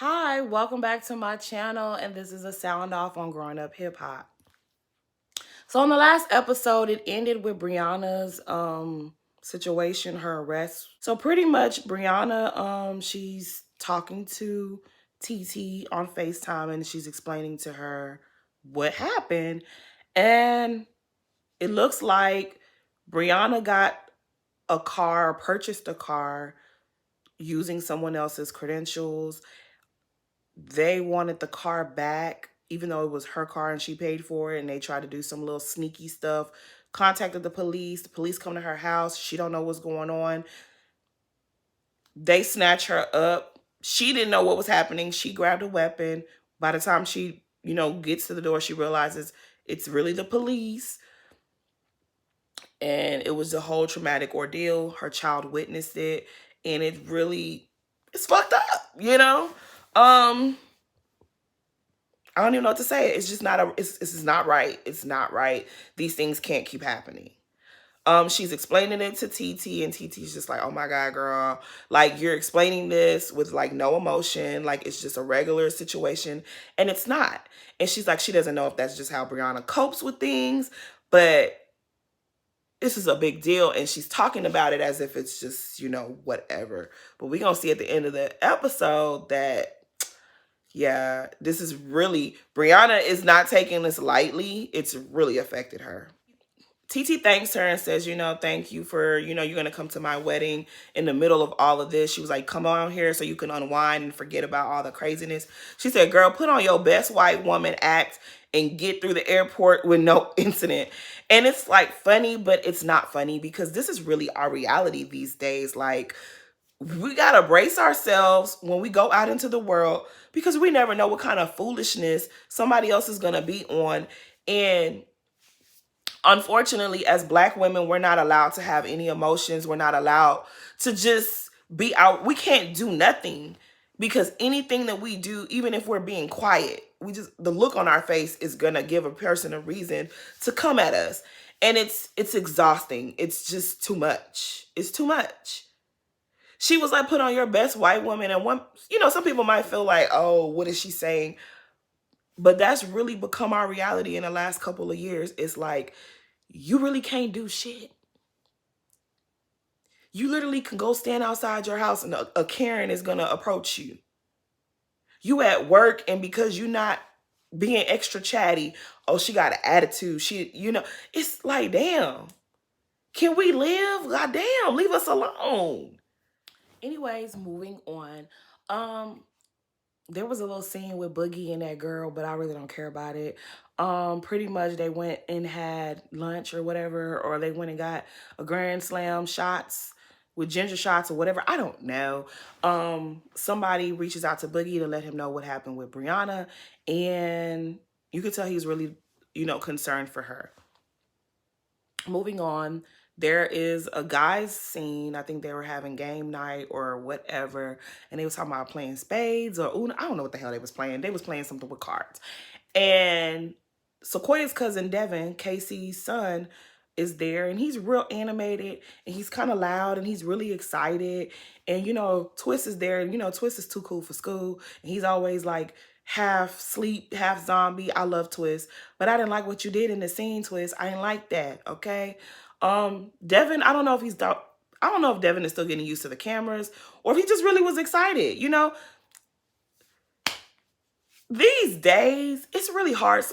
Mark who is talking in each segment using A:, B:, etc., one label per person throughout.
A: Hi, welcome back to my channel, and this is a sound off on growing up hip hop. So, in the last episode, it ended with Brianna's situation, her arrest. So, pretty much, Brianna, she's talking to TT on FaceTime, and she's explaining to her what happened, and it looks like Brianna got a car, purchased a car using someone else's credentials. They wanted the car back, even though it was her car and she paid for it, and they tried to do some little sneaky stuff. Contacted the police come to her house. She don't know what's going on. They snatch her up. She didn't know what was happening. She grabbed a weapon. By the time she, gets to the door, she realizes it's really the police. And it was a whole traumatic ordeal. Her child witnessed it, and it's fucked up. I don't even know what to say. It's just not it's not right. It's not right. These things can't keep happening. She's explaining it to TT, and TT's just like, oh my God, girl. Like, you're explaining this with like no emotion. Like, it's just a regular situation. And it's not. And she's like, she doesn't know if that's just how Brianna copes with things, but this is a big deal. And she's talking about it as if it's just, whatever. But we're going to see at the end of the episode that yeah, this is really, Brianna is not taking this lightly. It's really affected her. TT thanks her and says, thank you for, you're going to come to my wedding in the middle of all of this. She was like, come on here so you can unwind and forget about all the craziness. She said, girl, put on your best white woman act and get through the airport with no incident. And it's like funny, but it's not funny because this is really our reality these days. Like, we got to brace ourselves when we go out into the world because we never know what kind of foolishness somebody else is going to be on. And unfortunately, as Black women, we're not allowed to have any emotions. We're not allowed to just be out. We can't do nothing because anything that we do, even if we're being quiet, the look on our face is going to give a person a reason to come at us. And it's exhausting. It's just too much. It's too much. She was like, put on your best white woman. And some people might feel like, oh, what is she saying? But that's really become our reality in the last couple of years. It's like, you really can't do shit. You literally can go stand outside your house and a Karen is going to approach you. You at work, and because you're not being extra chatty, oh, she got an attitude. It's like, damn. Can we live? God damn, leave us alone. Anyways, moving on. There was a little scene with Boogie and that girl, but I really don't care about it. Pretty much they went and had lunch or whatever, or they went and got a Grand Slam shots with ginger shots or whatever. I don't know. Somebody reaches out to Boogie to let him know what happened with Brianna, and you could tell he was really, concerned for her. Moving on, there is a guy's scene. I think they were having game night or whatever, and they was talking about playing spades or Uno. I don't know what the hell they was playing. They was playing something with cards. And Sequoia's cousin Devin, Casey's son, is there, and he's real animated, and he's kind of loud, and he's really excited. And Twist is there, and Twist is too cool for school, and he's always like half sleep, half zombie. I love Twist, but I didn't like what you did in the scene, Twist. I didn't like that. Okay. Devin, I don't know if Devin is still getting used to the cameras or if he just really was excited. These days, it's really hard.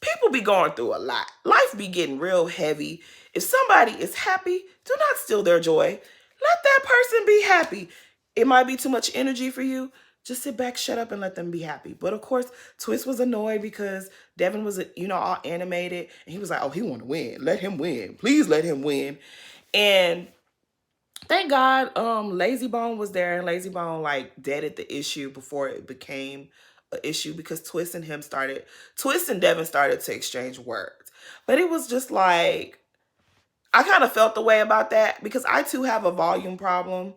A: People be going through a lot. Life be getting real heavy. If somebody is happy, do not steal their joy. Let that person be happy. It might be too much energy for you. Just sit back, shut up, and let them be happy. But of course, Twist was annoyed because Devin was, all animated. And he was like, oh, he want to win. Let him win. Please let him win. And thank God Lazy Bone was there, and Lazy Bone like deaded the issue before it became an issue because Twist and Devin started to exchange words. But it was just like, I kind of felt the way about that because I too have a volume problem.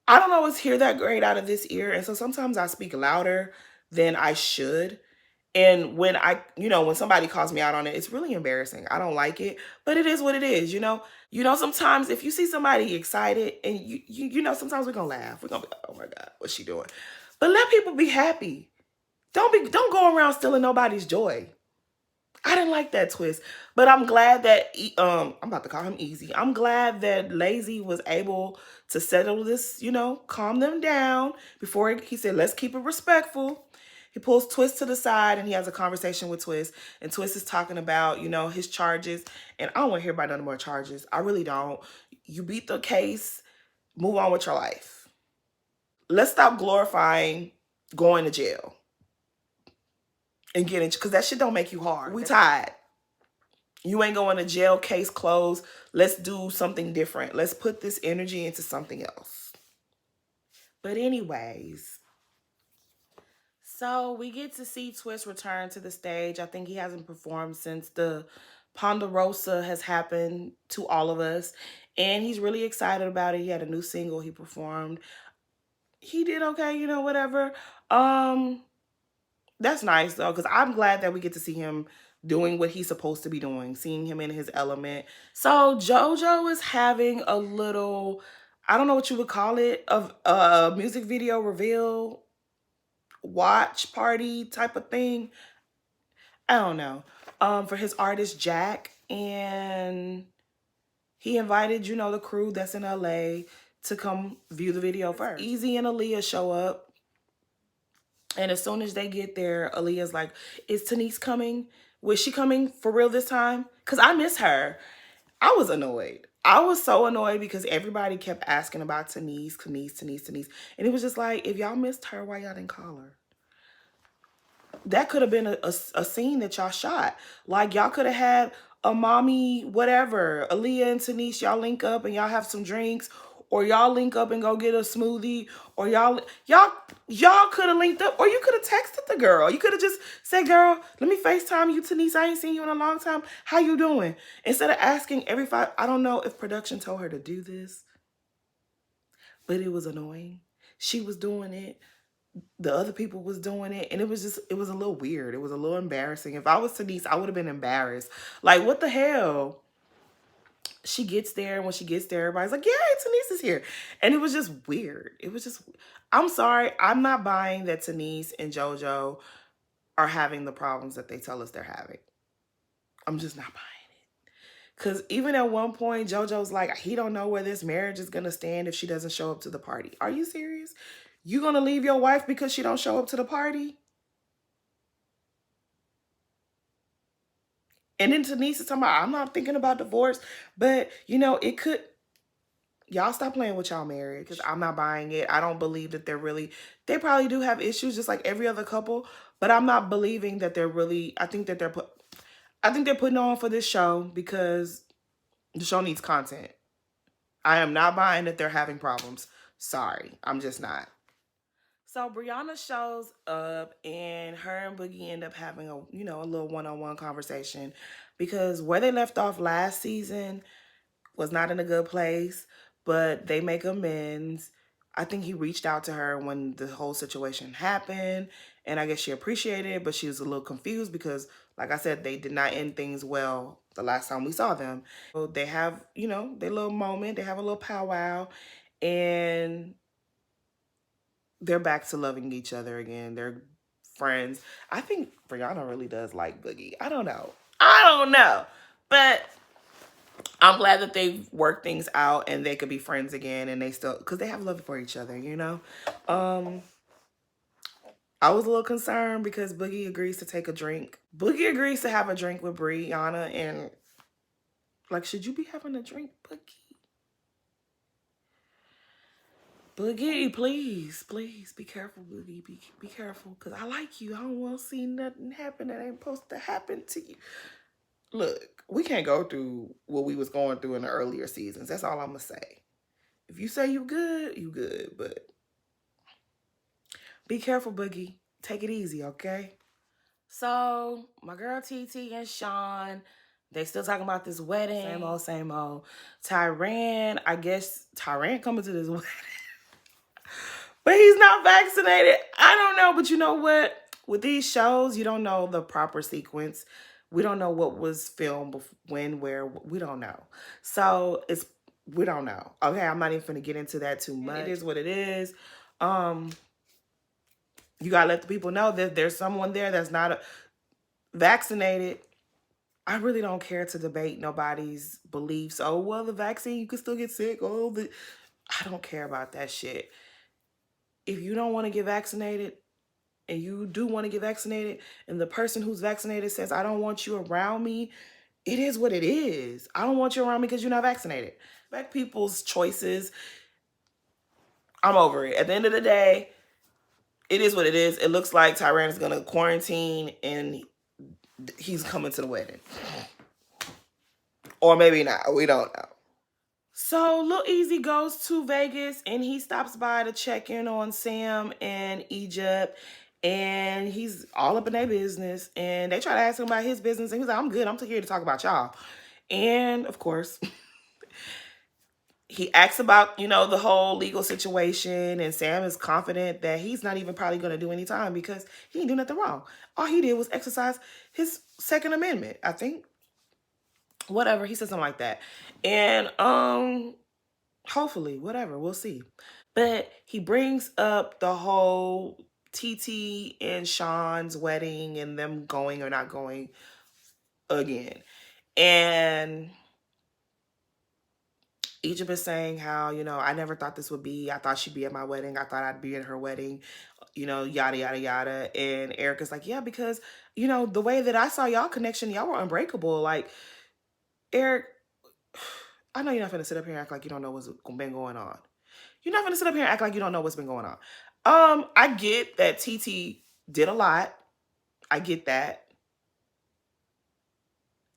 A: I don't always hear that great out of this ear, and so sometimes I speak louder than I should. And when when somebody calls me out on it, it's really embarrassing. I don't like it, but it is what it is. Sometimes if you see somebody excited and sometimes we're going to laugh. We're going to be like, oh my God, what's she doing? But let people be happy. Don't go around stealing nobody's joy. I didn't like that twist, but I'm glad that I'm about to call him Easy. I'm glad that Lazy was able to settle this, calm them down before he said, let's keep it respectful. He pulls Twist to the side and he has a conversation with Twist, and Twist is talking about, his charges, and I don't want to hear about none more charges. I really don't. You beat the case, move on with your life. Let's stop glorifying going to jail and getting, because that shit don't make you hard. We tired. You ain't going to jail, case closed. Let's do something different. Let's put this energy into something else. But anyways, so we get to see Twist return to the stage. I think he hasn't performed since the Ponderosa has happened to all of us. And he's really excited about it. He had a new single he performed. He did okay, whatever. That's nice though, because I'm glad that we get to see him doing what he's supposed to be doing, seeing him in his element. So JoJo is having a little, I don't know what you would call it, of a music video reveal, watch party type of thing. I don't know. For his artist Jack, and he invited, the crew that's in LA to come view the video first. Easy and Aaliyah show up. And as soon as they get there, Aaliyah's like, is Tanise coming? Was she coming for real this time? Because I miss her. I was annoyed. I was so annoyed because everybody kept asking about Tanise. And it was just like, if y'all missed her, why y'all didn't call her? That could have been a scene that y'all shot. Like, y'all could have had a mommy, whatever. Aaliyah and Tanise, y'all link up and y'all have some drinks. Or y'all link up and go get a smoothie, or y'all could have linked up, or you could have texted the girl. You could have just said, girl, let me FaceTime you, Tanise. I ain't seen you in a long time. How you doing? Instead of asking every 5, I don't know if production told her to do this, but it was annoying. She was doing it. The other people was doing it, and it was a little weird. It was a little embarrassing. If I was Tanise, I would have been embarrassed. Like, what the hell? She gets there, and when she gets there, everybody's like, yeah, Tanise is here. And it was just weird. I'm sorry. I'm not buying that Tanise and JoJo are having the problems that they tell us they're having. I'm just not buying it. Because even at one point, JoJo's like, he don't know where this marriage is going to stand if she doesn't show up to the party. Are you serious? You going to leave your wife because she don't show up to the party? And then Tanise is talking about, I'm not thinking about divorce, but, it could. Y'all stop playing with y'all marriage, because I'm not buying it. I don't believe that they probably do have issues just like every other couple, but I'm not believing that they're really, I think they're putting on for this show because the show needs content. I am not buying that they're having problems. Sorry, I'm just not. So Brianna shows up, and her and Boogie end up having a little one-on-one conversation, because where they left off last season was not in a good place, but they make amends. I think he reached out to her when the whole situation happened, and I guess she appreciated it, but she was a little confused because, like I said, they did not end things well the last time we saw them. So they have, their little moment. They have a little powwow, and they're back to loving each other again. They're friends. I think Brianna really does like Boogie. I don't know. But I'm glad that they've worked things out and they could be friends again, and they still, because they have love for each other, I was a little concerned because Boogie agrees to take a drink. Boogie agrees to have a drink with Brianna, and like, should you be having a drink, Boogie? Boogie, please be careful, Boogie. Be careful, because I like you. I don't want to see nothing happen that ain't supposed to happen to you. Look, we can't go through what we was going through in the earlier seasons. That's all I'm going to say. If you say you good, but be careful, Boogie. Take it easy, okay? So, my girl TT and Sean, they still talking about this wedding. Same old. Tyran, I guess Tyran coming to this wedding. But he's not vaccinated. I don't know, but you know what? With these shows, you don't know the proper sequence. We don't know what was filmed, when, where. We don't know. So we don't know. Okay, I'm not even going to get into that too much. It is what it is. You gotta let the people know that there's someone there that's not vaccinated. I really don't care to debate nobody's beliefs. Oh, well, the vaccine, you can still get sick. I don't care about that shit. If you don't want to get vaccinated and you do want to get vaccinated, and the person who's vaccinated says, I don't want you around me, it is what it is. I don't want you around me because you're not vaccinated. Respect people's choices. I'm over it. At the end of the day, it is what it is. It looks like Tyrann is going to quarantine and he's coming to the wedding. Or maybe not. We don't know. So Lil Easy goes to Vegas and he stops by to check in on Sam and Egypt. And he's all up in their business. And they try to ask him about his business. And he's like, I'm good. I'm here to talk about y'all. And of course, he asks about, the whole legal situation. And Sam is confident that he's not even probably going to do any time because he didn't do nothing wrong. All he did was exercise his Second Amendment, I think. Whatever. He said something like that. And hopefully, whatever. We'll see. But he brings up the whole TT and Sean's wedding and them going or not going again. And Egypt is saying how, I never thought this would be. I thought she'd be at my wedding. I thought I'd be at her wedding, yada, yada, yada. And Erica's like, yeah, because, the way that I saw y'all connection, y'all were unbreakable. Like, Eric, I know you're not going to sit up here and act like you don't know what's been going on. You're not going to sit up here and act like you don't know what's been going on. I get that TT did a lot. I get that.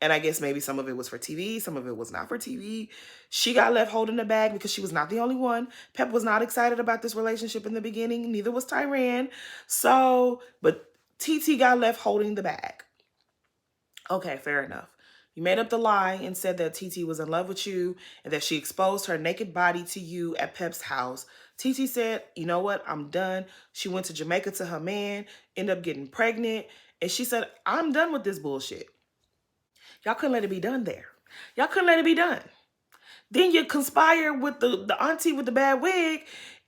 A: And I guess maybe some of it was for TV. Some of it was not for TV. She got left holding the bag because she was not the only one. Pep was not excited about this relationship in the beginning. Neither was Tyrann. But TT got left holding the bag. Okay, fair enough. You made up the lie and said that TT was in love with you and that she exposed her naked body to you at Pep's house. TT said, you know what? I'm done. She went to Jamaica to her man, ended up getting pregnant. And she said, I'm done with this bullshit. Y'all couldn't let it be done there. Y'all couldn't let it be done. Then you conspire with the auntie with the bad wig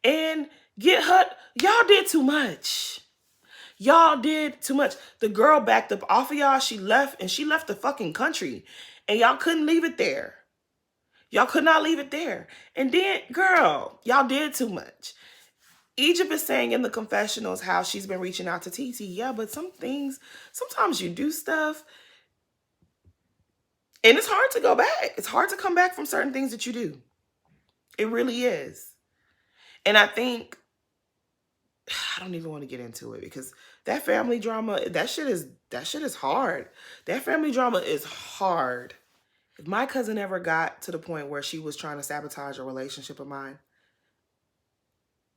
A: and get her. Y'all did too much. Y'all did too much. The girl backed up off of y'all. She left, and she left the fucking country. And y'all couldn't leave it there. Y'all could not leave it there. And then, girl, y'all did too much. Egypt is saying in the confessionals how she's been reaching out to TT. Yeah, but sometimes you do stuff. And it's hard to go back. It's hard to come back from certain things that you do. It really is. And I think, I don't even want to get into it because that family drama, that shit is hard. That family drama is hard. If my cousin ever got to the point where she was trying to sabotage a relationship of mine,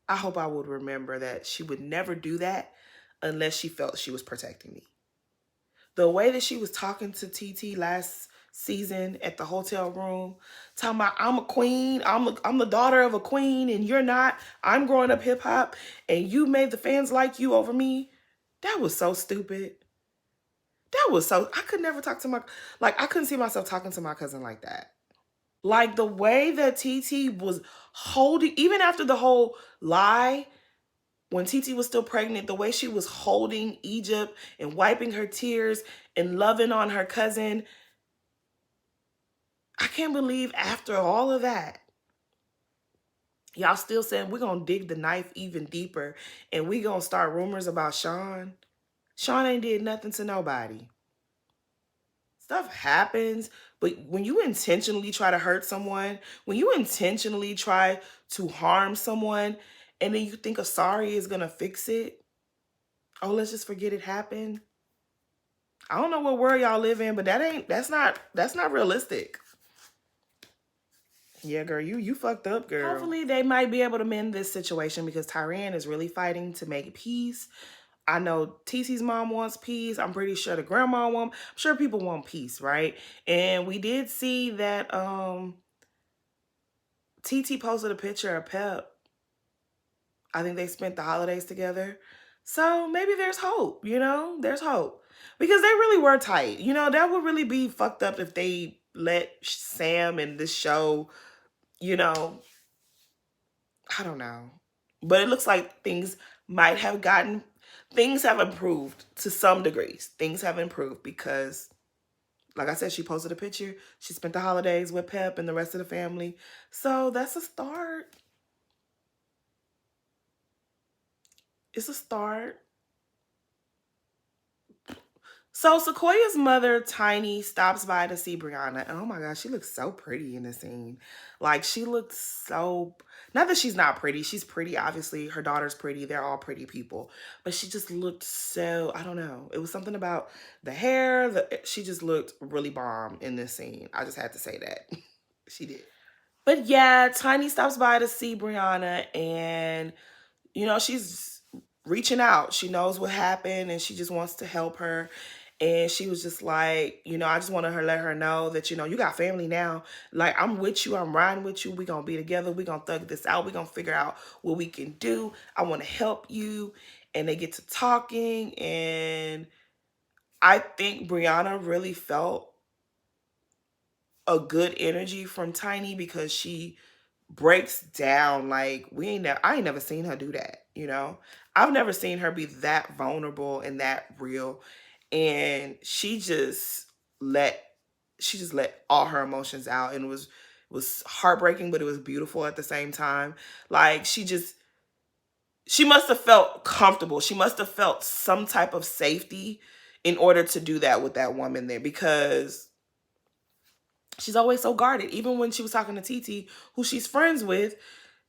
A: I hope I would remember that she would never do that unless she felt she was protecting me. The way that she was talking to TT last season at the hotel room, talking about I'm a queen, I'm the daughter of a queen and you're not. I'm growing up hip hop and you made the fans like you over me. That was so stupid. I could never talk to I couldn't see myself talking to my cousin like that. Like the way that TT was holding, even after the whole lie, when TT was still pregnant, the way she was holding Egypt and wiping her tears and loving on her cousin, I can't believe after all of that, y'all still saying we're going to dig the knife even deeper and we going to start rumors about Sean. Sean ain't did nothing to nobody. Stuff happens, but when you intentionally try to hurt someone, when you intentionally try to harm someone, and then you think a sorry is going to fix it, oh, let's just forget it happened. I don't know what world y'all live in, but that's not realistic. Yeah, girl, you fucked up, girl. Hopefully they might be able to mend this situation because Tyrann is really fighting to make peace. I know TT's mom wants peace. I'm pretty sure the grandma I'm sure people want peace, right? And we did see that TT posted a picture of Pep. I think they spent the holidays together. So maybe there's hope, there's hope. Because they really were tight. That would really be fucked up if they let Sam and this show, I don't know. But it looks like things might have gotten things have improved to some degrees. Things have improved because, like I said, she posted a picture. She spent the holidays with Pep and the rest of the family. So that's a start. It's a start. So Sequoia's mother, Tiny, stops by to see Brianna. And oh my gosh, she looks so pretty in the scene. Like, she looks so, not that she's not pretty. She's pretty, obviously. Her daughter's pretty. They're all pretty people. But she just looked so, I don't know. It was something about the hair. She just looked really bomb in this scene. I just had to say that. She did. But yeah, Tiny stops by to see Brianna, and she's reaching out. She knows what happened and she just wants to help her. And she was just like, I just want to let her know that, you got family now. Like, I'm with you. I'm riding with you. We're going to be together. We're going to thug this out. We're going to figure out what we can do. I want to help you. And they get to talking. And I think Brianna really felt a good energy from Tiny because she breaks down like I ain't never seen her do that, I've never seen her be that vulnerable and that real. And let she just let all her emotions out, and it was heartbreaking, but it was beautiful at the same time. Like, she must have felt comfortable. She must have felt some type of safety in order to do that with that woman there, because she's always so guarded. Even when she was talking to TT, who she's friends with,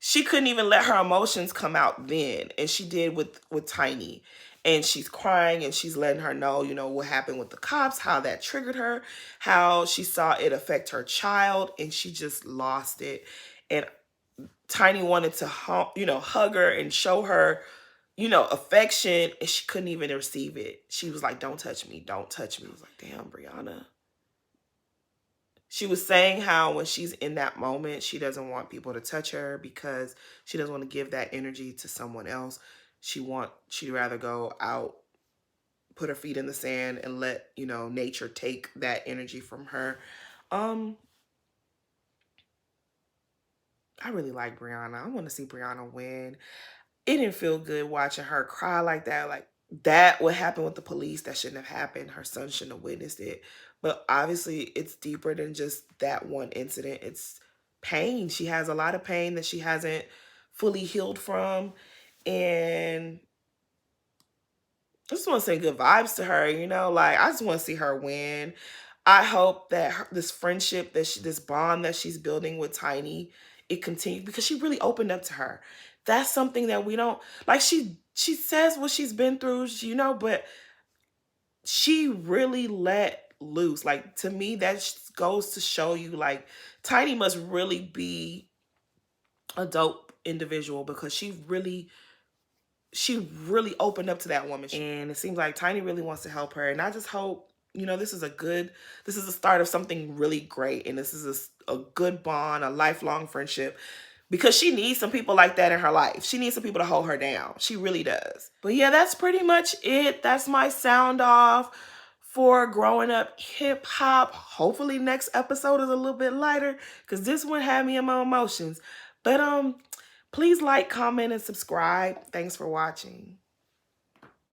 A: she couldn't even let her emotions come out then. And she did with Tiny. And she's crying and she's letting her know, what happened with the cops, how that triggered her, how she saw it affect her child, and she just lost it. And Tiny wanted to, hug her and show her, affection, and she couldn't even receive it. She was like, "Don't touch me, don't touch me." I was like, damn, Brianna. She was saying how when she's in that moment, she doesn't want people to touch her because she doesn't want to give that energy to someone else. She'd rather go out, put her feet in the sand, and let, nature take that energy from her. I really like Brianna. I want to see Brianna win. It didn't feel good watching her cry like that. Like, that what happened with the police, that shouldn't have happened. Her son shouldn't have witnessed it. But obviously it's deeper than just that one incident. It's pain. She has a lot of pain that she hasn't fully healed from. And I just want to say good vibes to her, like, I just want to see her win. I hope that this friendship, this bond that she's building with Tiny, it continues, because she really opened up to her. That's something that we don't, like, she says what she's been through, but she really let loose. Like, to me, that goes to show you, like, Tiny must really be a dope individual, because she really opened up to that woman. And it seems like Tiny really wants to help her. And I just hope, this is the start of something really great. And this is a good bond, a lifelong friendship, because she needs some people like that in her life. She needs some people to hold her down. She really does. But yeah, that's pretty much it. That's my sound off for Growing Up Hip Hop. Hopefully next episode is a little bit lighter, because this one had me in my emotions. But please like, comment, and subscribe. Thanks for watching.